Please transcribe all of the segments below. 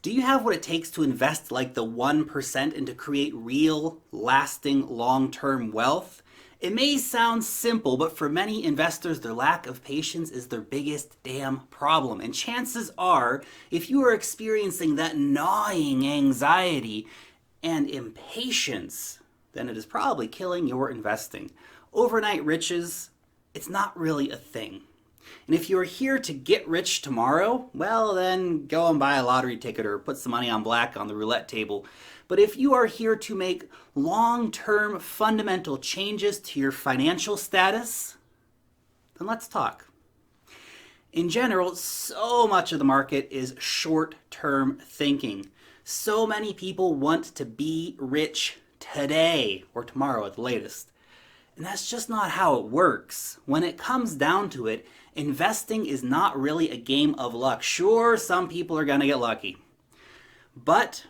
Do you have what it takes to invest like the 1% and to create real, lasting, long-term wealth? It may sound simple, but for many investors, their lack of patience is their biggest damn problem. And chances are, if you are experiencing that gnawing anxiety and impatience, then it is probably killing your investing. Overnight riches, it's not really a thing. And if you're here to get rich tomorrow, well, then go and buy a lottery ticket or put some money on black on the roulette table. But if you are here to make long-term fundamental changes to your financial status, then let's talk. In general, so much of the market is short-term thinking. So many people want to be rich today or tomorrow at the latest. And that's just not how it works. When it comes down to it, investing is not really a game of luck. Sure, some people are going to get lucky, but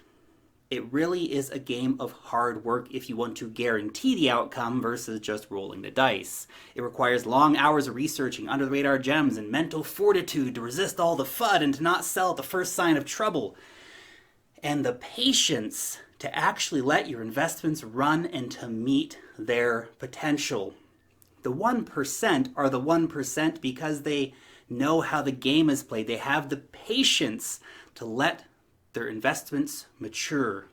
it really is a game of hard work if you want to guarantee the outcome versus just rolling the dice. It requires long hours of researching under-the-radar gems and mental fortitude to resist all the FUD and to not sell at the first sign of trouble. And the patience to actually let your investments run and to meet their potential. The 1% are the 1% because they know how the game is played. They have the patience to let their investments mature.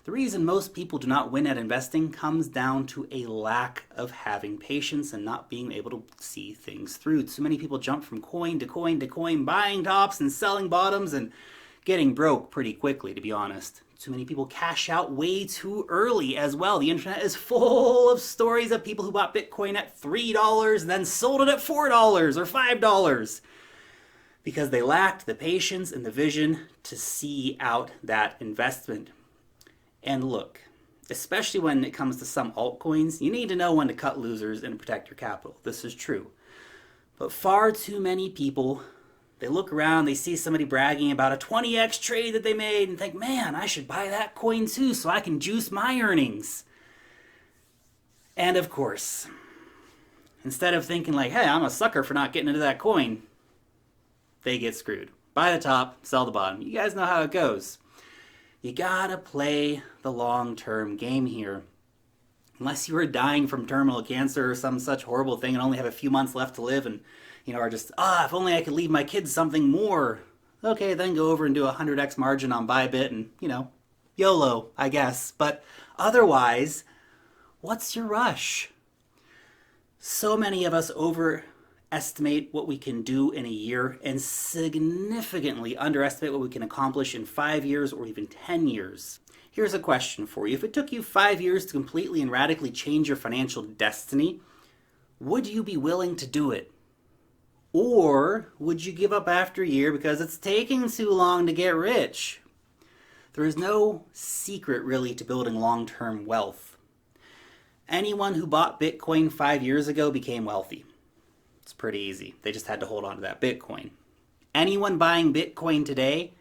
The reason most people do not win at investing comes down to a lack of having patience and not being able to see things through. So many people jump from coin to coin to coin, buying tops and selling bottoms and getting broke pretty quickly, to be honest. Too many people cash out way too early as well. The internet is full of stories of people who bought Bitcoin at $3 and then sold it at $4 or $5 because they lacked the patience and the vision to see out that investment. And look, especially when it comes to some altcoins, you need to know when to cut losers and protect your capital. This is true. But far too many people, they look around, they see somebody bragging about a 20x trade that they made and think, man, I should buy that coin too so I can juice my earnings. And of course, instead of thinking like, hey, I'm a sucker for not getting into that coin, they get screwed. Buy the top, sell the bottom. You guys know how it goes. You gotta play the long-term game here. Unless you are dying from terminal cancer or some such horrible thing and only have a few months left to live and are just, if only I could leave my kids something more. Okay, then go over and do a 100x margin on Bybit and, YOLO, I guess. But otherwise, what's your rush? So many of us overestimate what we can do in a year and significantly underestimate what we can accomplish in 5 years or even 10 years. Here's a question for you. If it took you 5 years to completely and radically change your financial destiny, would you be willing to do it? Or would you give up after a year because it's taking too long to get rich? There is no secret really to building long-term wealth. Anyone who bought Bitcoin 5 years ago became wealthy. It's pretty easy. They just had to hold on to that Bitcoin. Anyone buying Bitcoin today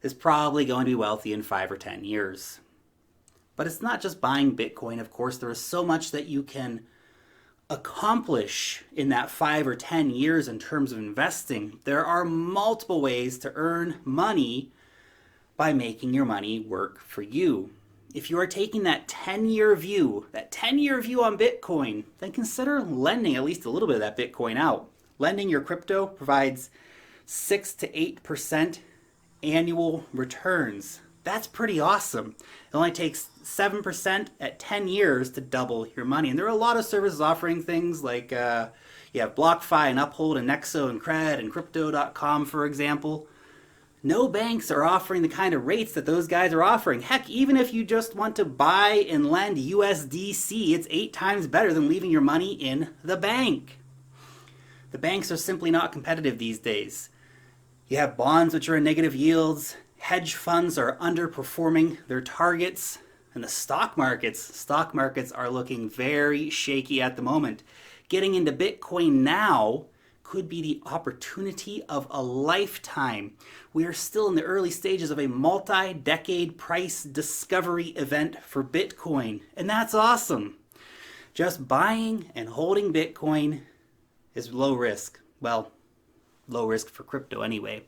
is probably going to be wealthy in 5 or 10 years. But it's not just buying Bitcoin. Of course, there is so much that you can accomplish in that 5 or 10 years in terms of investing. There are multiple ways to earn money by making your money work for you. If you are taking that 10-year view, on Bitcoin, then consider lending at least a little bit of that Bitcoin out. Lending your crypto provides 6 to 8% annual returns. That's pretty awesome. It only takes 7% at 10 years to double your money. And there are a lot of services offering things like you have BlockFi and Uphold and Nexo and Cred and Crypto.com, for example. No banks are offering the kind of rates that those guys are offering. Heck, even if you just want to buy and lend USDC, it's 8 times better than leaving your money in the bank. The banks are simply not competitive these days. You have bonds which are in negative yields. Hedge funds are underperforming their targets. And the stock markets are looking very shaky at the moment. Getting into Bitcoin now could be the opportunity of a lifetime. We are still in the early stages of a multi-decade price discovery event for Bitcoin, and that's awesome. Just buying and holding Bitcoin is low risk. Well, low risk for crypto anyway.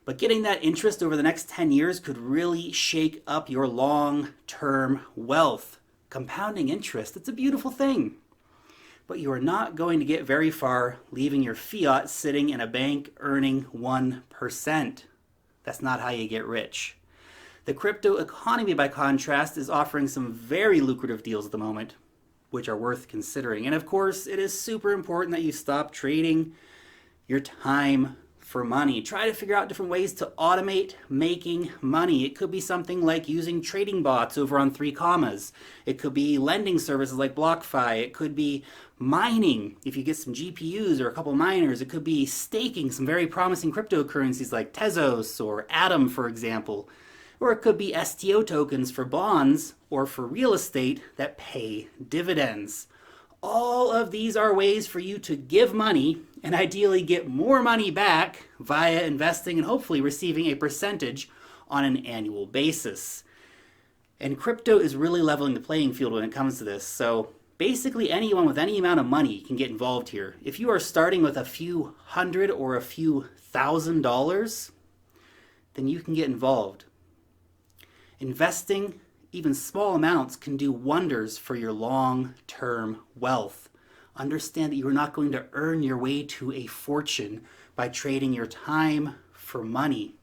But getting that interest over the next 10 years could really shake up your long-term wealth. Compounding interest, it's a beautiful thing. But you are not going to get very far leaving your fiat sitting in a bank earning 1%. That's not how you get rich. The crypto economy, by contrast, is offering some very lucrative deals at the moment, which are worth considering. And of course, it is super important that you stop trading your time for money. Try to figure out different ways to automate making money. It could be something like using trading bots over on 3 commas. It could be lending services like BlockFi. It could be mining if you get some GPUs or a couple miners. It could be staking some very promising cryptocurrencies like Tezos or Atom, for example. Or it could be STO tokens for bonds or for real estate that pay dividends. All of these are ways for you to give money and ideally get more money back via investing and hopefully receiving a percentage on an annual basis. And crypto is really leveling the playing field when it comes to this. So basically anyone with any amount of money can get involved here. If you are starting with a few hundred or a few $1,000s, then you can get involved. Investing even small amounts can do wonders for your long-term wealth. Understand that you are not going to earn your way to a fortune by trading your time for money,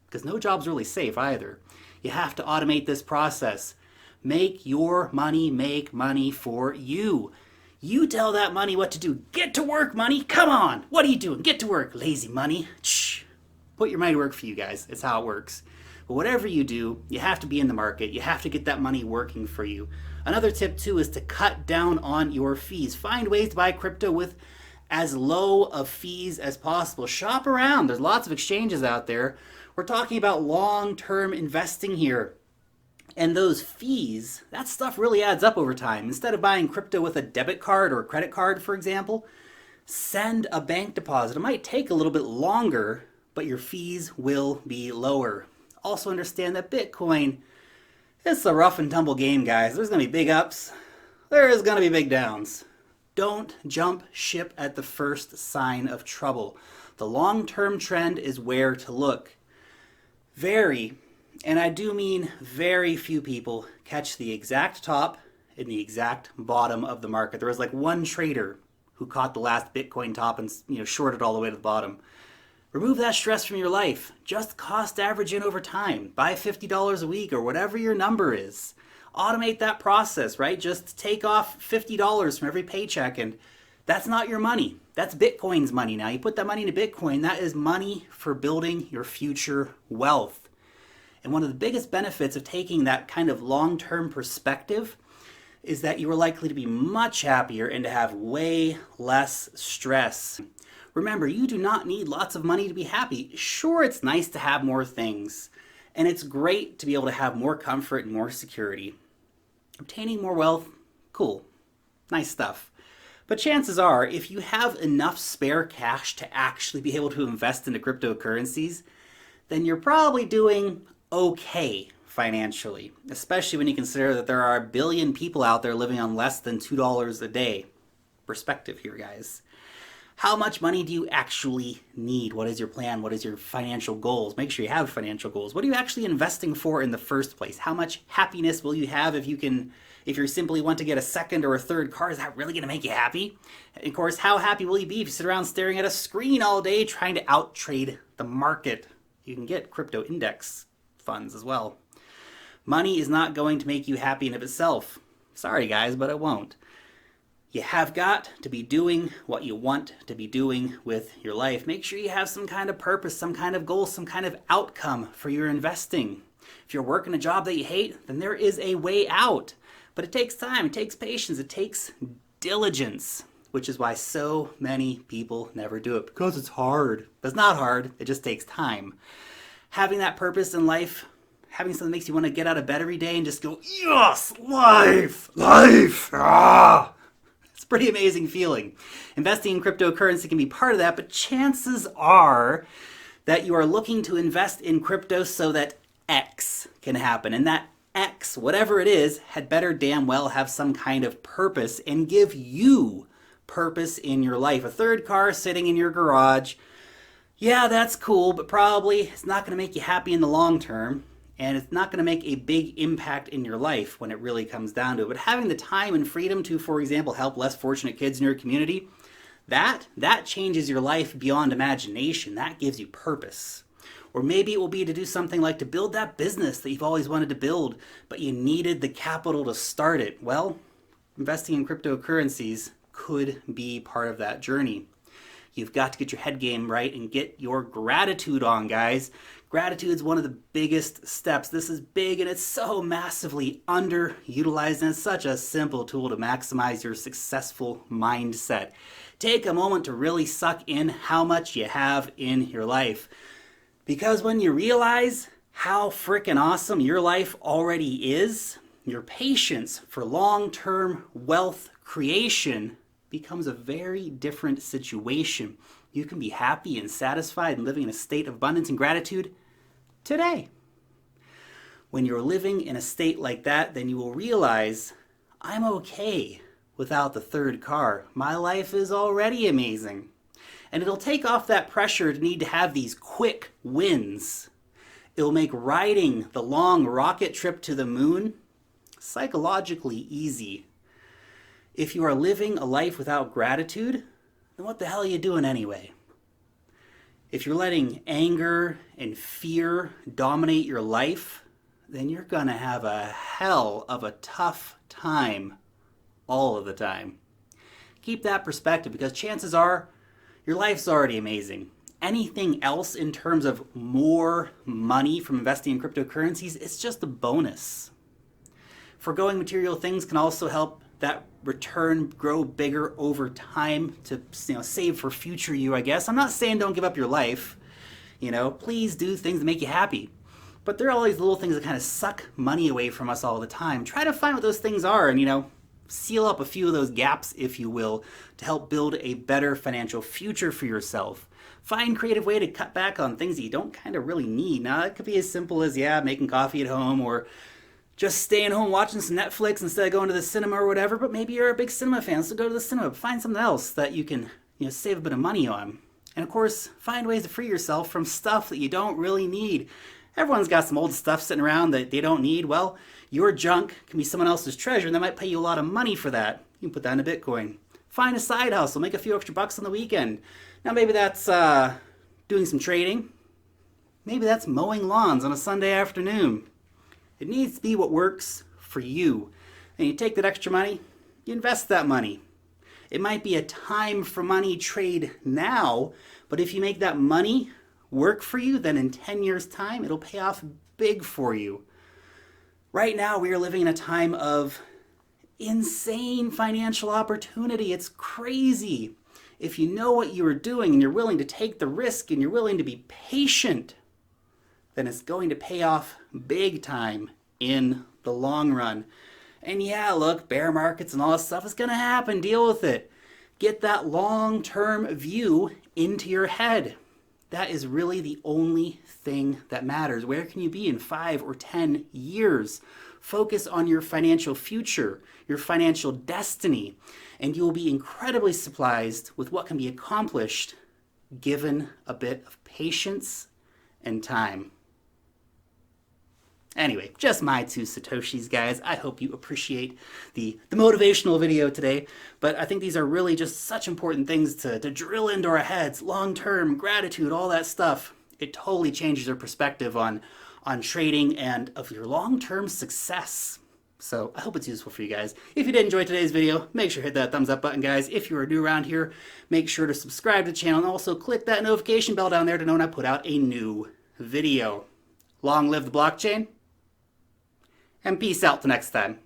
because no job's really safe either. You have to automate this process. Make your money make money for you. You tell that money what to do. Get to work, money. Come on. What are you doing? Get to work, lazy money. Shh. Put your money to work for you guys. It's how it works. But whatever you do, you have to be in the market. You have to get that money working for you. Another tip too is to cut down on your fees. Find ways to buy crypto with as low of fees as possible. Shop around. There's lots of exchanges out there. We're talking about long-term investing here. And those fees, that stuff really adds up over time. Instead of buying crypto with a debit card or a credit card, for example, send a bank deposit. It might take a little bit longer, but your fees will be lower. Also understand that Bitcoin, it's a rough and tumble game, guys. There's going to be big ups. There's going to be big downs. Don't jump ship at the first sign of trouble. The long-term trend is where to look. Very, and I do mean very few people catch the exact top and the exact bottom of the market. There was like one trader who caught the last Bitcoin top and shorted all the way to the bottom. Remove that stress from your life. Just cost average in over time. Buy $50 a week or whatever your number is. Automate that process, right? Just take off $50 from every paycheck, and that's not your money. That's Bitcoin's money now. You put that money into Bitcoin, that is money for building your future wealth. And one of the biggest benefits of taking that kind of long-term perspective is that you are likely to be much happier and to have way less stress. Remember, you do not need lots of money to be happy. Sure, it's nice to have more things, and it's great to be able to have more comfort and more security. Obtaining more wealth, cool, nice stuff. But chances are, if you have enough spare cash to actually be able to invest into cryptocurrencies, then you're probably doing okay financially, especially when you consider that there are 1 billion people out there living on less than $2 a day. Perspective here, guys. How much money do you actually need? What is your plan? What is your financial goals? Make sure you have financial goals. What are you actually investing for in the first place? How much happiness will you have if you simply want to get a second or a third car? Is that really going to make you happy? And of course, how happy will you be if you sit around staring at a screen all day trying to outtrade the market? You can get crypto index funds as well. Money is not going to make you happy in of itself. Sorry guys, but it won't. You have got to be doing what you want to be doing with your life. Make sure you have some kind of purpose, some kind of goal, some kind of outcome for your investing. If you're working a job that you hate, then there is a way out. But it takes time, it takes patience, it takes diligence, which is why so many people never do it, because it's hard. But it's not hard, it just takes time. Having that purpose in life, having something that makes you want to get out of bed every day and just go, yes, life, ah! It's a pretty amazing feeling. Investing in cryptocurrency can be part of that, but chances are that you are looking to invest in crypto so that X can happen. And that X, whatever it is, had better damn well have some kind of purpose and give you purpose in your life. A third car sitting in your garage, Yeah, that's cool, but probably it's not going to make you happy in the long term, and it's not going to make a big impact in your life when it really comes down to it. But having the time and freedom to, for example, help less fortunate kids in your community, that changes your life beyond imagination. That gives you purpose. Or maybe it will be to do something like to build that business that you've always wanted to build, but you needed the capital to start it. Well, investing in cryptocurrencies could be part of that journey. You've got to get your head game right and get your gratitude on, guys. Gratitude is one of the biggest steps. This is big and it's so massively underutilized, and it's such a simple tool to maximize your successful mindset. Take a moment to really suck in how much you have in your life. Because when you realize how freaking awesome your life already is, your patience for long-term wealth creation becomes a very different situation. You can be happy and satisfied and living in a state of abundance and gratitude today. When you're living in a state like that, then you will realize, I'm okay without the third car. My life is already amazing. And it'll take off that pressure to need to have these quick wins. It'll make riding the long rocket trip to the moon psychologically easy. If you are living a life without gratitude, then what the hell are you doing anyway? If you're letting anger and fear dominate your life, then you're going to have a hell of a tough time all of the time. Keep that perspective, because chances are your life's already amazing. Anything else in terms of more money from investing in cryptocurrencies, it's just a bonus. Foregoing material things can also help that return grow bigger over time to save for future you, I guess. I'm not saying don't give up your life. Please do things that make you happy. But there are all these little things that kind of suck money away from us all the time. Try to find what those things are and, seal up a few of those gaps, if you will, to help build a better financial future for yourself. Find creative way to cut back on things that you don't kind of really need. Now, it could be as simple as, making coffee at home, or just staying home watching some Netflix instead of going to the cinema or whatever. But maybe you're a big cinema fan, so go to the cinema. Find something else that you can save a bit of money on. And of course, find ways to free yourself from stuff that you don't really need. Everyone's got some old stuff sitting around that they don't need. Well, your junk can be someone else's treasure, and they might pay you a lot of money for that. You can put that into Bitcoin. Find a side hustle, make a few extra bucks on the weekend. Now maybe that's doing some trading. Maybe that's mowing lawns on a Sunday afternoon. It needs to be what works for you. And you take that extra money, you invest that money. It might be a time for money trade now, but if you make that money work for you, then in 10 years' time, it'll pay off big for you. Right now, we are living in a time of insane financial opportunity. It's crazy. If you know what you are doing and you're willing to take the risk and you're willing to be patient, then it's going to pay off big time in the long run. And yeah, look, bear markets and all this stuff is going to happen. Deal with it. Get that long-term view into your head. That is really the only thing that matters. Where can you be in 5 or 10 years? Focus on your financial future, your financial destiny, and you will be incredibly surprised with what can be accomplished given a bit of patience and time. Anyway, just my 2 Satoshis, guys. I hope you appreciate the motivational video today. But I think these are really just such important things to drill into our heads. Long-term, gratitude, all that stuff. It totally changes your perspective on trading and of your long-term success. So I hope it's useful for you guys. If you did enjoy today's video, make sure to hit that thumbs up button, guys. If you are new around here, make sure to subscribe to the channel and also click that notification bell down there to know when I put out a new video. Long live the blockchain. And peace out till next time.